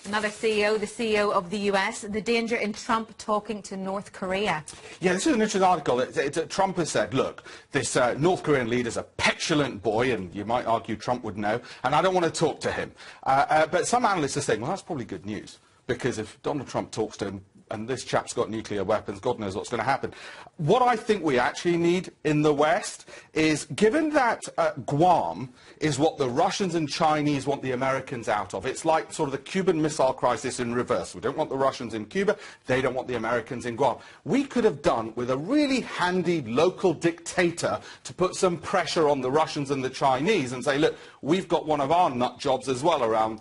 Another CEO, the CEO of the US, the danger in Trump talking to North Korea. Yeah, this is an interesting article. Trump has said, look, this North Korean leader's a petulant boy, and you might argue Trump would know, and I don't want to talk to him. But some analysts are saying, well, that's probably good news, because if Donald Trump talks to him, and this chap's got nuclear weapons, God knows what's going to happen. What I think we actually need in the West is, given that Guam is what the Russians and Chinese want the Americans out of, it's like sort of the Cuban Missile Crisis in reverse. We don't want the Russians in Cuba, they don't want the Americans in Guam. We could have done with a really handy local dictator to put some pressure on the Russians and the Chinese and say, look, we've got one of our nut jobs as well around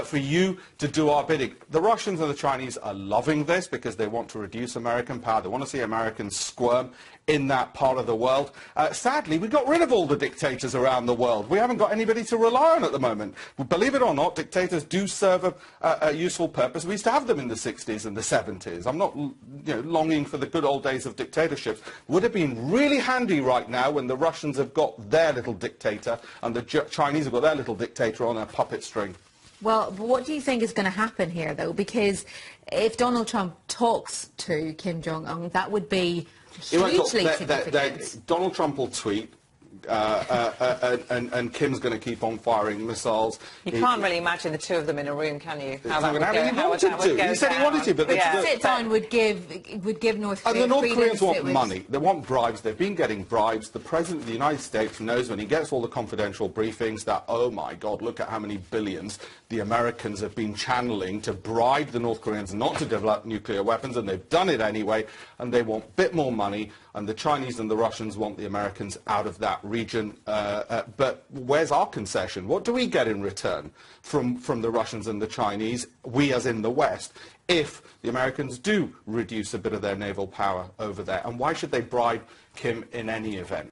for you to do our bidding. The Russians and the Chinese are loving this, because they want to reduce American power. They want to see Americans squirm in that part of the world. Sadly, we got rid of all the dictators around the world. We haven't got anybody to rely on at the moment. Believe it or not, dictators do serve a useful purpose. We used to have them in the 60s and the 70s. I'm not longing for the good old days of dictatorships. Would have been really handy right now when the Russians have got their little dictator and the Chinese have got their little dictator on a puppet string. Well, what do you think is going to happen here, though? Because if Donald Trump talks to Kim Jong-un, that would be hugely significant. Donald Trump will tweet, and Kim's going to keep on firing missiles. You can't really imagine the two of them in a room, can you? How that would go, he said he wanted to, but sit-down would give North Korea. And the North Koreans want money. They want bribes. They've been getting bribes. The President of the United States knows when he gets all the confidential briefings that, oh my God, look at how many billions the Americans have been channeling to bribe the North Koreans not to develop nuclear weapons, and they've done it anyway, and they want a bit more money, and the Chinese and the Russians want the Americans out of that region. But where's our concession? What do we get in return from the Russians and the Chinese, we as in the West, if the Americans do reduce a bit of their naval power over there? And why should they bribe Kim in any event?